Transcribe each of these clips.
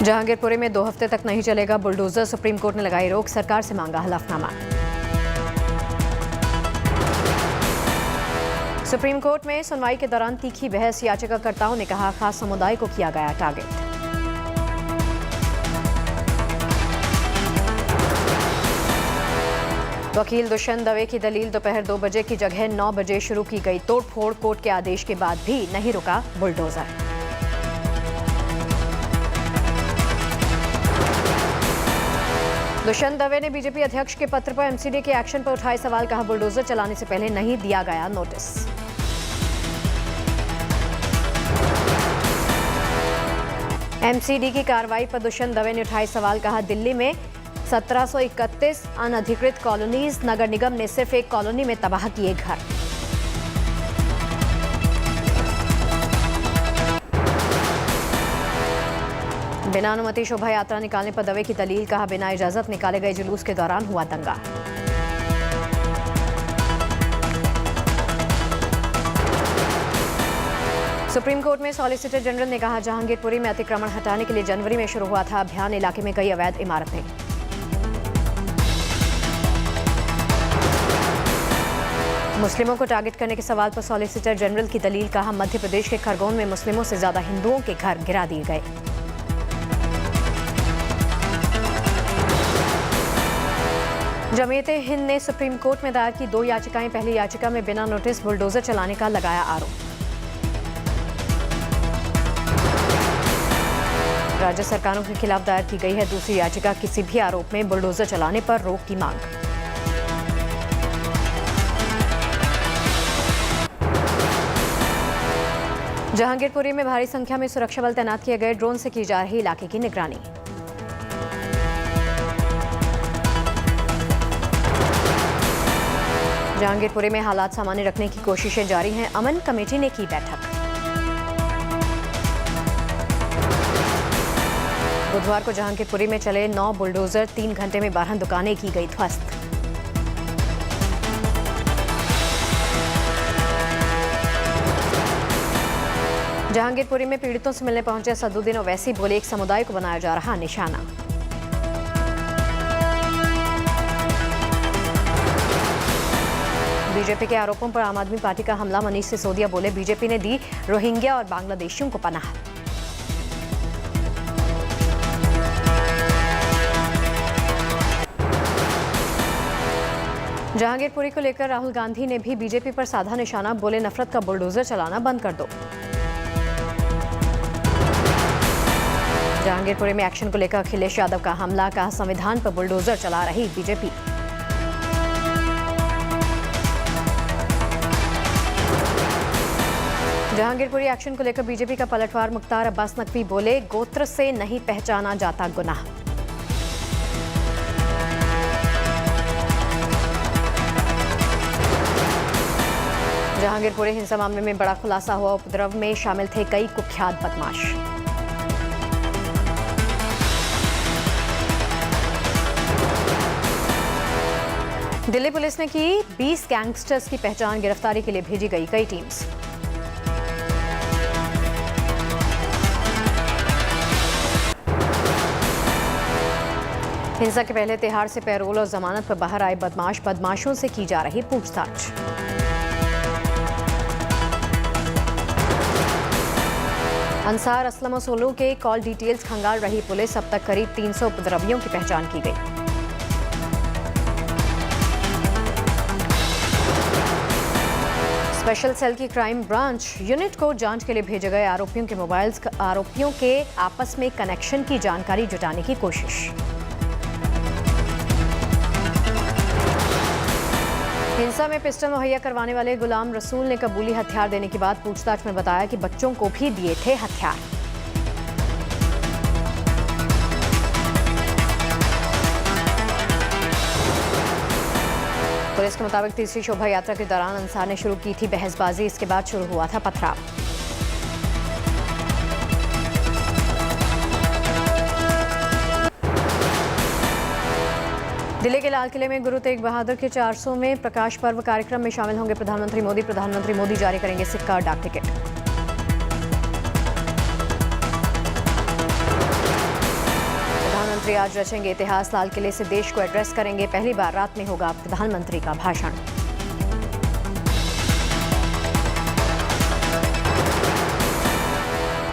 जहांगीरपुरी में 2 हफ्ते तक नहीं चलेगा बुलडोजर, सुप्रीम कोर्ट ने लगाई रोक, सरकार से मांगा हलफनामा। सुप्रीम कोर्ट में सुनवाई के दौरान तीखी बहस, याचिकाकर्ताओं ने कहा खास समुदाय को किया गया टारगेट। वकील दुष्यंत दवे की दलील, दोपहर 2 बजे की जगह 9 बजे शुरू की गई तोड़फोड़, कोर्ट के आदेश के बाद भी नहीं रुका बुलडोजर। दुष्यंत दवे ने बीजेपी अध्यक्ष के पत्र पर एमसीडी के एक्शन पर उठाए सवाल, कहा बुलडोजर चलाने से पहले नहीं दिया गया नोटिस। एमसीडी की कार्रवाई पर दुष्यंत दवे ने उठाए सवाल, कहा दिल्ली में 1731 अनधिकृत कॉलोनीज, नगर निगम ने सिर्फ एक कॉलोनी में तबाह किए घर। बिना अनुमति शोभा यात्रा निकालने पर दवे की दलील, कहा बिना इजाजत निकाले गए जुलूस के दौरान हुआ दंगा। सुप्रीम कोर्ट में सॉलिसिटर जनरल ने कहा जहांगीरपुरी में अतिक्रमण हटाने के लिए जनवरी में शुरू हुआ था अभियान, इलाके में कई अवैध इमारतें। मुस्लिमों को टारगेट करने के सवाल पर सॉलिसिटर जनरल की दलील, कहा मध्य प्रदेश के खरगोन में मुस्लिमों से ज्यादा हिंदुओं के घर गिरा दिए गए। जमीयत हिंद ने सुप्रीम कोर्ट में दायर की 2 याचिकाएं, पहली याचिका में बिना नोटिस बुलडोजर चलाने का लगाया आरोप। राज्य सरकारों के खिलाफ दायर की गई है दूसरी याचिका, किसी भी आरोप में बुलडोजर चलाने पर रोक की मांग। जहांगीरपुरी में भारी संख्या में सुरक्षा बल तैनात किए गए, ड्रोन से की जा रही इलाके की निगरानी। जहांगीरपुरी में हालात सामान्य रखने की कोशिशें जारी हैं, अमन कमेटी ने की बैठक। बुधवार को जहांगीरपुरी में चले 9 बुलडोजर, 3 घंटे में 12 दुकानें की गई ध्वस्त। जहांगीरपुरी में पीड़ितों से मिलने पहुंचे सदुद्दीन ओवैसी, बोले एक समुदाय को बनाया जा रहा निशाना। बीजेपी के आरोपों पर आम आदमी पार्टी का हमला, मनीष सिसोदिया बोले बीजेपी ने दी रोहिंग्या और बांग्लादेशियों को पनाह। जहांगीरपुरी को लेकर राहुल गांधी ने भी बीजेपी पर साधा निशाना, बोले नफरत का बुलडोजर चलाना बंद कर दो। जहांगीरपुरी में एक्शन को लेकर अखिलेश यादव का हमला, कहा संविधान पर बुलडोजर चला रही बीजेपी। जहांगीरपुरी एक्शन को लेकर बीजेपी का पलटवार, मुख्तार अब्बास नकवी बोले गोत्र से नहीं पहचाना जाता गुनाह। जहांगीरपुरी हिंसा मामले में बड़ा खुलासा हुआ, उपद्रव में शामिल थे कई कुख्यात बदमाश। दिल्ली पुलिस ने की 20 गैंगस्टर्स की पहचान, गिरफ्तारी के लिए भेजी गई कई टीम्स। हिंसा के पहले तिहाड़ से पैरोल और जमानत पर बाहर आए बदमाशों से की जा रही पूछताछ। अंसार, असलम और सोलू के कॉल डिटेल्स खंगाल रही पुलिस, अब तक करीब 300 उपद्रवियों की पहचान की गई। स्पेशल सेल की क्राइम ब्रांच यूनिट को जांच के लिए भेजे गए आरोपियों के आपस में कनेक्शन की जानकारी जुटाने की कोशिश। हिंसा में पिस्टल मुहैया करवाने वाले गुलाम रसूल ने कबूली हथियार देने के बाद पूछताछ में बताया कि बच्चों को भी दिए थे हथियार। पुलिस के मुताबिक तीसरी शोभा यात्रा के दौरान अंसार ने शुरू की थी बहसबाजी, इसके बाद शुरू हुआ था पथराव। दिल्ली के लाल किले में गुरु तेग बहादुर के 400वें प्रकाश पर्व कार्यक्रम में शामिल होंगे प्रधानमंत्री मोदी जारी करेंगे सिक्का और डाक टिकट। प्रधानमंत्री आज रचेंगे इतिहास। लाल किले से देश को एड्रेस करेंगे। पहली बार रात में होगा प्रधानमंत्री का भाषण।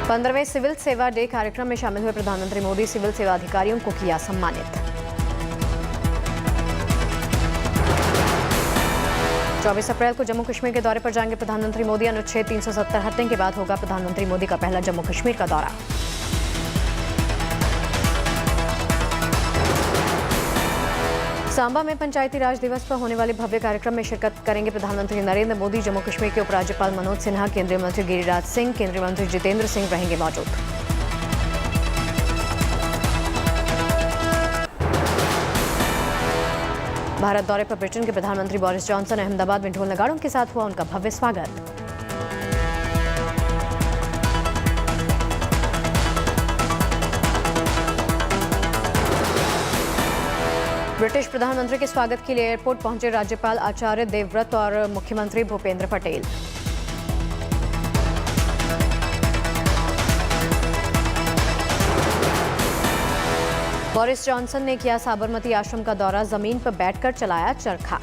पंद्रहवें सिविल सेवा डे कार्यक्रम में शामिल हुए प्रधानमंत्री मोदी सिविल सेवा अधिकारियों को किया सम्मानित। 24 अप्रैल को जम्मू कश्मीर के दौरे पर जाएंगे प्रधानमंत्री मोदी। अनुच्छेद 370 हटने के बाद होगा प्रधानमंत्री मोदी का पहला जम्मू कश्मीर का दौरा। सांबा में पंचायती राज दिवस पर होने वाले भव्य कार्यक्रम में शिरकत करेंगे प्रधानमंत्री नरेंद्र मोदी। जम्मू कश्मीर के उपराज्यपाल मनोज सिन्हा, केंद्रीय मंत्री गिरिराज सिंह, केंद्रीय मंत्री जितेंद्र सिंह रहेंगे मौजूद। भारत दौरे पर ब्रिटेन के प्रधानमंत्री बोरिस जॉनसन। अहमदाबाद में ढोल नगाड़ों के साथ हुआ उनका भव्य स्वागत। ब्रिटिश प्रधानमंत्री के स्वागत के लिए एयरपोर्ट पहुंचे राज्यपाल आचार्य देवव्रत और मुख्यमंत्री भूपेंद्र पटेल। बोरिस जॉनसन ने किया साबरमती आश्रम का दौरा। जमीन पर बैठकर चलाया चरखा।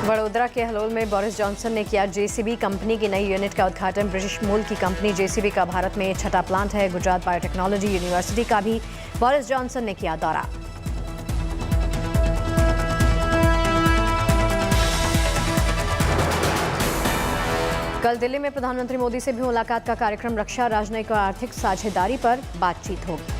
वडोदरा के हलोल में बोरिस जॉनसन ने किया जेसीबी कंपनी की नई यूनिट का उद्घाटन। ब्रिटिश मूल की कंपनी जेसीबी का भारत में छठा प्लांट है। गुजरात बायोटेक्नोलॉजी यूनिवर्सिटी का भी बोरिस जॉनसन ने किया दौरा। कल दिल्ली में प्रधानमंत्री मोदी से भी मुलाकात का कार्यक्रम। रक्षा, राजनयिक और आर्थिक साझेदारी पर बातचीत होगी।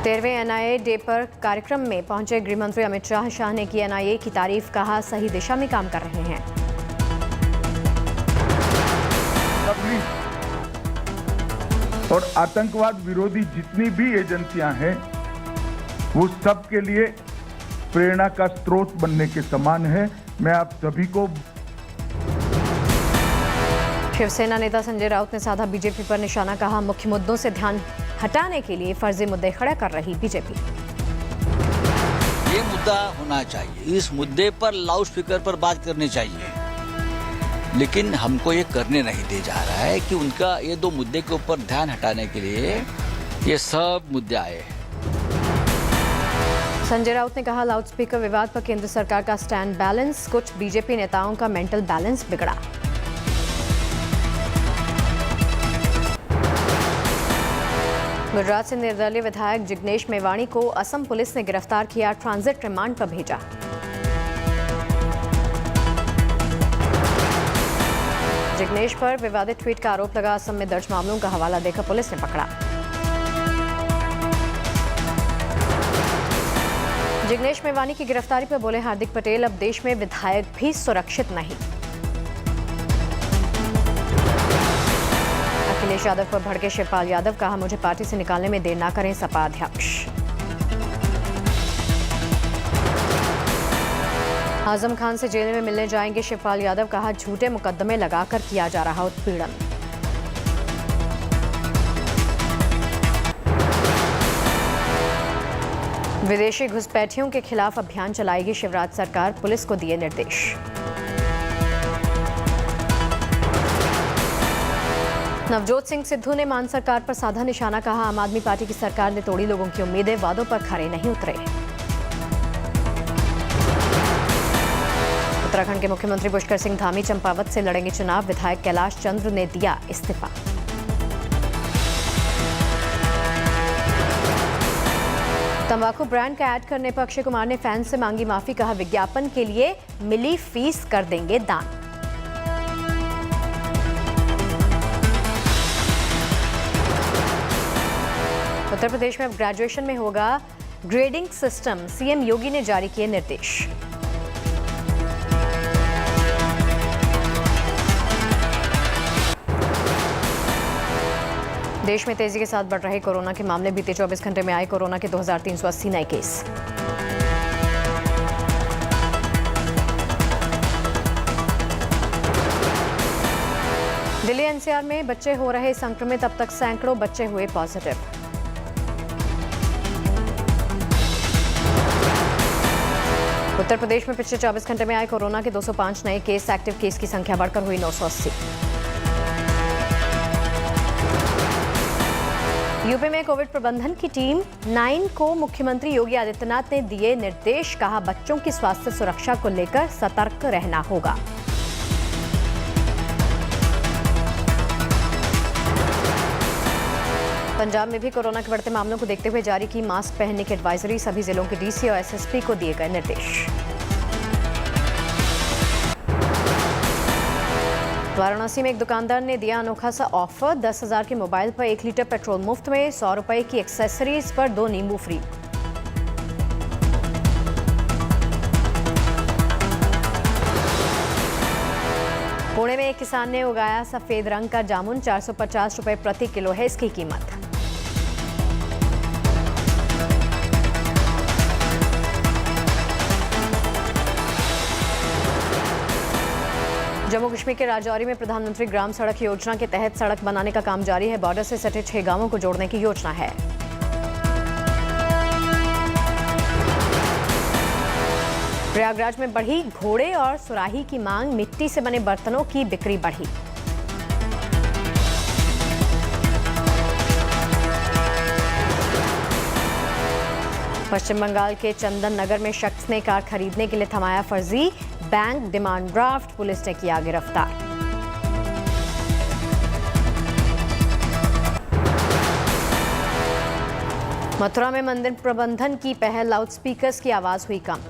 तेरहवें एनआईए डे पर कार्यक्रम में पहुंचे गृहमंत्री अमित शाह ने की एनआईए की तारीफ। कहा, सही दिशा में काम कर रहे हैं। और आतंकवाद विरोधी जितनी भी एजेंसियां हैं वो सब के लिए प्रेरणा का स्रोत बनने के समान है। मैं आप सभी को। शिवसेना नेता संजय राउत ने साधा बीजेपी पर निशाना। कहा, मुख्य मुद्दों से ध्यान हटाने के लिए फर्जी मुद्दे खड़े कर रही बीजेपी। ये मुद्दा होना चाहिए, इस मुद्दे पर लाउड स्पीकर पर बात करनी चाहिए, लेकिन हमको ये करने नहीं दे जा रहा है कि उनका ये दो मुद्दे के ऊपर ध्यान हटाने के लिए ये सब मुद्दे आए। संजय राउत ने कहा, लाउड स्पीकर विवाद पर केंद्र सरकार का स्टैंड बैलेंस। कुछ बीजेपी नेताओं का मेंटल बैलेंस बिगड़ा। गुजरात से निर्दलीय विधायक जिग्नेश मेवाणी को असम पुलिस ने गिरफ्तार किया। ट्रांजिट रिमांड पर भेजा। जिग्नेश पर विवादित ट्वीट का आरोप लगा। असम में दर्ज मामलों का हवाला देकर पुलिस ने पकड़ा। जिग्नेश मेवाणी की गिरफ्तारी पर बोले हार्दिक पटेल, अब देश में विधायक भी सुरक्षित नहीं। अखिलेश यादव पर भड़के शिवपाल यादव। कहा, मुझे पार्टी से निकालने में देर न करें सपा अध्यक्ष। आजम खान से जेल में मिलने जाएंगे शिवपाल यादव। कहा, झूठे मुकदमे लगाकर किया जा रहा उत्पीड़न। विदेशी घुसपैठियों के खिलाफ अभियान चलाएगी शिवराज सरकार। पुलिस को दिए निर्देश। नवजोत सिंह सिद्धू ने मान सरकार पर साधा निशाना। कहा, आम आदमी पार्टी की सरकार ने तोड़ी लोगों की उम्मीदें, वादों पर खरे नहीं उतरे। उत्तराखंड के मुख्यमंत्री पुष्कर सिंह धामी चंपावत से लड़ेंगे चुनाव। विधायक कैलाश चंद्र ने दिया इस्तीफा। तंबाकू ब्रांड का ऐड करने पर अक्षय कुमार ने फैंस से मांगी माफी। कहा, विज्ञापन के लिए मिली फीस कर देंगे दान। उत्तर प्रदेश में अब ग्रेजुएशन में होगा ग्रेडिंग सिस्टम। सीएम योगी ने जारी किए निर्देश। देश में तेजी के साथ बढ़ रहे कोरोना के मामले। बीते 24 घंटे में आए कोरोना के 2380 नए केस। दिल्ली एनसीआर में बच्चे हो रहे संक्रमित, अब तक सैकड़ों बच्चे हुए पॉजिटिव। उत्तर प्रदेश में पिछले 24 घंटे में आए कोरोना के 205 नए केस, एक्टिव केस की संख्या बढ़कर हुई 980। यूपी में कोविड प्रबंधन की टीम 9 को मुख्यमंत्री योगी आदित्यनाथ ने दिए निर्देश, कहा बच्चों की स्वास्थ्य सुरक्षा को लेकर सतर्क रहना होगा। पंजाब में भी कोरोना के बढ़ते मामलों को देखते हुए जारी की मास्क पहनने की एडवाइजरी, सभी जिलों के डीसी और एसएसपी को दिए गए निर्देश। वाराणसी में एक दुकानदार ने दिया अनोखा सा ऑफर, 10,000 के मोबाइल पर 1 लीटर पेट्रोल मुफ्त में, 100 रुपए की एक्सेसरीज पर 2 नींबू फ्री। पुणे में एक किसान ने उगाया सफेद रंग का जामुन, 450 रुपए प्रति किलो है इसकी कीमत। जम्मू कश्मीर के राजौरी में प्रधानमंत्री ग्राम सड़क योजना के तहत सड़क बनाने का काम जारी है, बॉर्डर से सटे 6 गांवों को जोड़ने की योजना है। प्रयागराज में बढ़ी घोड़े और सुराही की मांग, मिट्टी से बने बर्तनों की बिक्री बढ़ी। पश्चिम बंगाल के चंदन नगर में शख्स ने कार खरीदने के लिए थमाया फर्जी बैंक डिमांड ड्राफ्ट, पुलिस ने किया गिरफ्तार। मथुरा में मंदिर प्रबंधन की पहल, लाउडस्पीकर्स की आवाज हुई कम।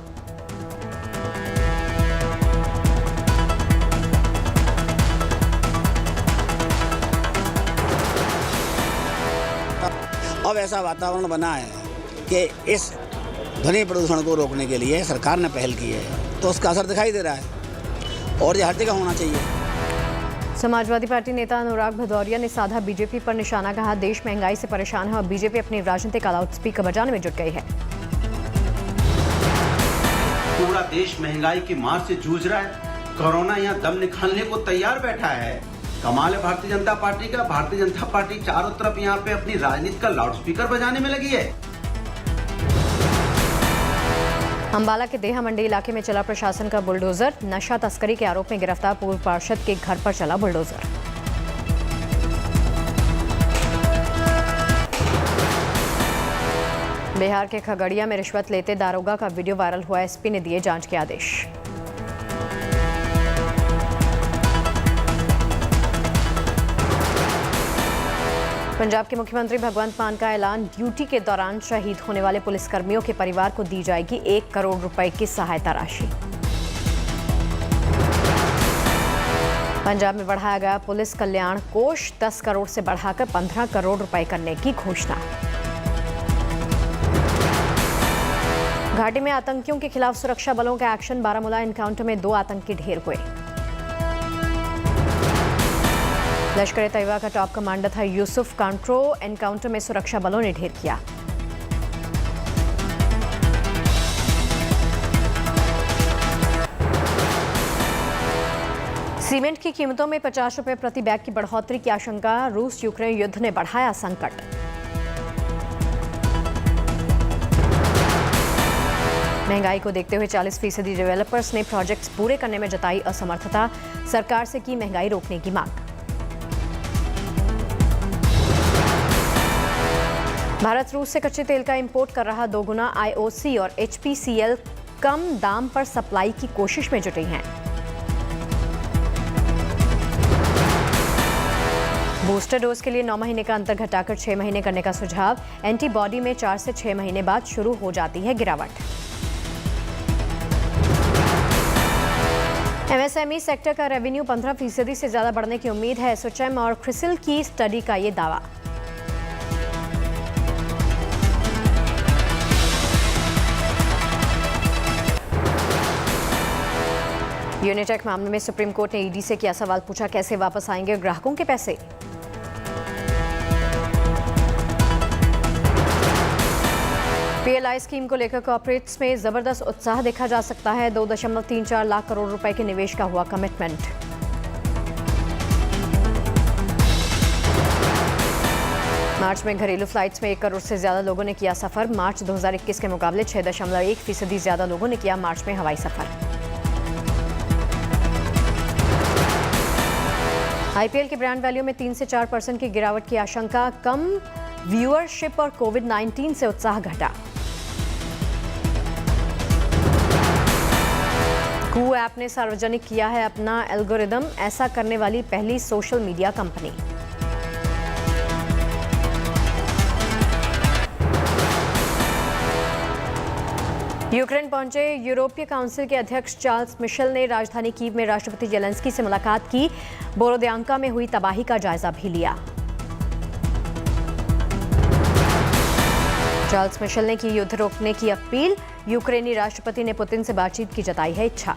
अब ऐसा वातावरण बना है कि इस ध्वनि प्रदूषण को रोकने के लिए सरकार ने पहल की है, तो उसका असर दिखाई दे रहा है और ये हर जगह होना चाहिए। समाजवादी पार्टी नेता अनुराग भदौरिया ने साधा बीजेपी पर निशाना, कहा देश महंगाई से परेशान है और बीजेपी अपनी राजनीतिक लाउडस्पीकर बजाने में जुट गई है। पूरा देश महंगाई की मार से जूझ रहा है, कोरोना यहाँ दम निकालने को तैयार बैठा है। कमाल है भारतीय जनता पार्टी का, भारतीय जनता पार्टी चारों तरफ यहाँ पे अपनी राजनीति का लाउडस्पीकर बजाने में लगी है। अंबाला के देहा मंडी इलाके में चला प्रशासन का बुलडोजर, नशा तस्करी के आरोप में गिरफ्तार पूर्व पार्षद के घर पर चला बुलडोजर। बिहार के खगड़िया में रिश्वत लेते दारोगा का वीडियो वायरल हुआ, एसपी ने दिए जांच के आदेश। पंजाब के मुख्यमंत्री भगवंत मान का ऐलान, ड्यूटी के दौरान शहीद होने वाले पुलिसकर्मियों के परिवार को दी जाएगी 1 करोड़ रुपए की सहायता राशि। पंजाब में बढ़ाया गया पुलिस कल्याण कोष, 10 करोड़ से बढ़ाकर 15 करोड़ रुपए करने की घोषणा। घाटी में आतंकियों के खिलाफ सुरक्षा बलों का एक्शन, बारामूला एनकाउंटर में 2 आतंकी ढेर हुए। लश्कर ए तैयबा का टॉप कमांडर था यूसुफ कांट्रो, एनकाउंटर में सुरक्षा बलों ने ढेर किया। सीमेंट की कीमतों में 50 रुपए प्रति बैग की बढ़ोतरी की आशंका, रूस यूक्रेन युद्ध ने बढ़ाया संकट। महंगाई को देखते हुए 40% डेवलपर्स ने प्रोजेक्ट्स पूरे करने में जताई असमर्थता, सरकार से की महंगाई रोकने की मांग। भारत रूस से कच्चे तेल का इंपोर्ट कर रहा 2 गुना, आईओसी और एचपीसीएल कम दाम पर सप्लाई की कोशिश में जुटी हैं। बूस्टर डोज के लिए 9 महीने का अंतर घटाकर 6 महीने करने का सुझाव, एंटीबॉडी में 4 से 6 महीने बाद शुरू हो जाती है गिरावट। एमएसएमई सेक्टर का रेवेन्यू 15% से ज्यादा बढ़ने की उम्मीद है, एसोचैम और क्रिसिल की स्टडी का ये दावा। यूनिटेक मामले में सुप्रीम कोर्ट ने ईडी से किया सवाल, पूछा कैसे वापस आएंगे ग्राहकों के पैसे। पीएलआई स्कीम को लेकर कॉर्पोरेट्स में जबरदस्त उत्साह देखा जा सकता है, 2.34 लाख करोड़ रुपए के निवेश का हुआ कमिटमेंट। मार्च में घरेलू फ्लाइट्स में 1 करोड़ से ज्यादा लोगों ने किया सफर। मार्च 2021 के मुकाबले 6.1% ज्यादा लोगों ने किया मार्च में हवाई सफर। आईपीएल की ब्रांड वैल्यू में 3 से 4% की गिरावट की आशंका। कम व्यूअरशिप और कोविड-19 से उत्साह घटा। कू ऐप ने सार्वजनिक किया है अपना एल्गोरिदम, ऐसा करने वाली पहली सोशल मीडिया कंपनी। यूक्रेन पहुंचे यूरोपीय काउंसिल के अध्यक्ष चार्ल्स मिशेल ने राजधानी कीव में राष्ट्रपति जेलेंस्की से मुलाकात की। बोरोद्यांका में हुई तबाही का जायजा भी लिया। चार्ल्स मिशेल ने की युद्ध रोकने की अपील। यूक्रेनी राष्ट्रपति ने पुतिन से बातचीत की जताई है इच्छा।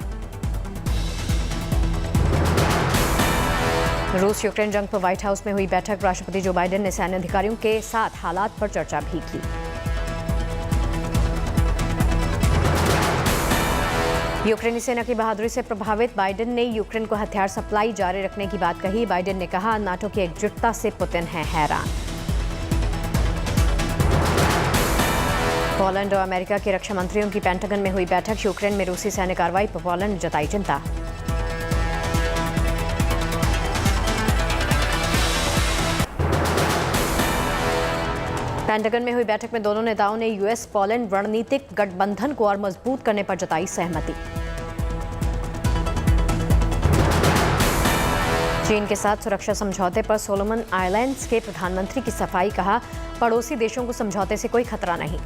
रूस यूक्रेन जंग पर व्हाइट हाउस में हुई बैठक। राष्ट्रपति जो बाइडेन ने सैन्य अधिकारियों के साथ हालात पर चर्चा भी की। यूक्रेनी सेना की बहादुरी से प्रभावित बाइडेन ने यूक्रेन को हथियार सप्लाई जारी रखने की बात कही। बाइडेन ने कहा, नाटो की एकजुटता से पुतिन है हैरान। पोलैंड और अमेरिका के रक्षा मंत्रियों की पेंटागन में हुई बैठक। यूक्रेन में रूसी सैन्य कार्रवाई पर पोलैंड ने जताई चिंता। पेंटागन में हुई बैठक में दोनों नेताओं ने यूएस पोलैंड रणनीतिक गठबंधन को और मजबूत करने पर जताई सहमति। चीन के साथ सुरक्षा समझौते पर सोलोमन आइलैंड्स के प्रधानमंत्री की सफाई। कहा, पड़ोसी देशों को समझौते से कोई खतरा नहीं।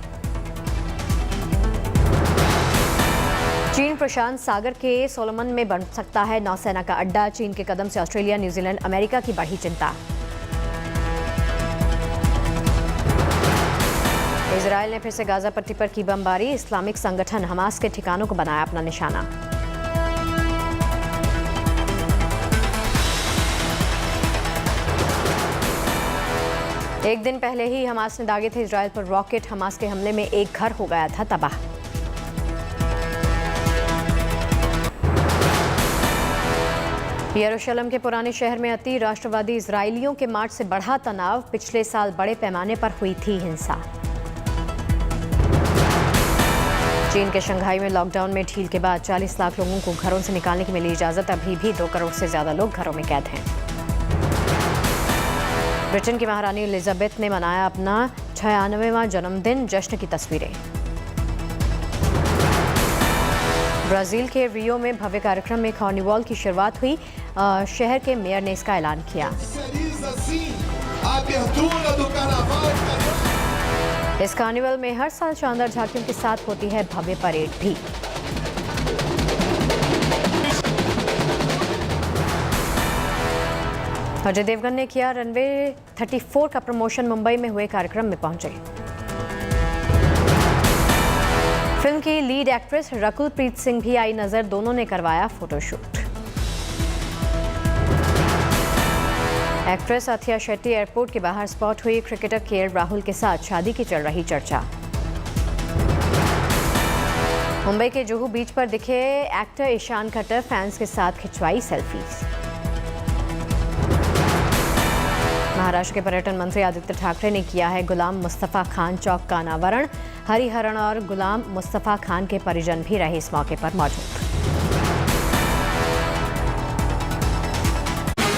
चीन प्रशांत सागर के सोलोमन में बन सकता है नौसेना का अड्डा। चीन के कदम से ऑस्ट्रेलिया, न्यूजीलैंड, अमेरिका की बढ़ी चिंता। इजरायल ने फिर से गाजा पट्टी पर की बमबारी। इस्लामिक संगठन हमास के ठिकानों को बनाया अपना निशाना। एक दिन पहले ही हमास ने दागे थे इजरायल पर रॉकेट। हमास के हमले में एक घर हो गया था तबाह। यरूशलेम के पुराने शहर में अति राष्ट्रवादी इजरायलियों के मार्च से बढ़ा तनाव। पिछले साल बड़े पैमाने पर हुई थी हिंसा। चीन के शंघाई में लॉकडाउन में ढील के बाद 40 लाख लोगों को घरों से निकालने की मिली इजाजत। अभी भी 2 करोड़ से ज्यादा लोग घरों में कैद हैं। ब्रिटेन की महारानी एलिजाबेथ ने मनाया अपना 96वां जन्मदिन। जश्न की तस्वीरें। ब्राजील के रियो में भव्य कार्यक्रम में कार्निवाल की शुरुआत हुई। शहर के मेयर ने इसका ऐलान किया। इस कार्निवल में हर साल शानदार झांकियों के साथ होती है भव्य परेड भी। अजय देवगन ने किया रनवे 34 का प्रमोशन। मुंबई में हुए कार्यक्रम में पहुंचे। फिल्म की लीड एक्ट्रेस रकुलप्रीत सिंह भी आई नजर। दोनों ने करवाया फोटोशूट। एक्ट्रेस अथिया शेट्टी एयरपोर्ट के बाहर स्पॉट हुई। क्रिकेटर केएल राहुल के साथ शादी की चल रही चर्चा। मुंबई के जुहू बीच पर दिखे एक्टर ईशान खट्टर। फैंस के साथ खिंचवाई सेल्फीज। महाराष्ट्र के पर्यटन मंत्री आदित्य ठाकरे ने किया है गुलाम मुस्तफा खान चौक का अनावरण। हरिहरन और गुलाम मुस्तफा खान के परिजन भी रहे इस मौके पर मौजूद।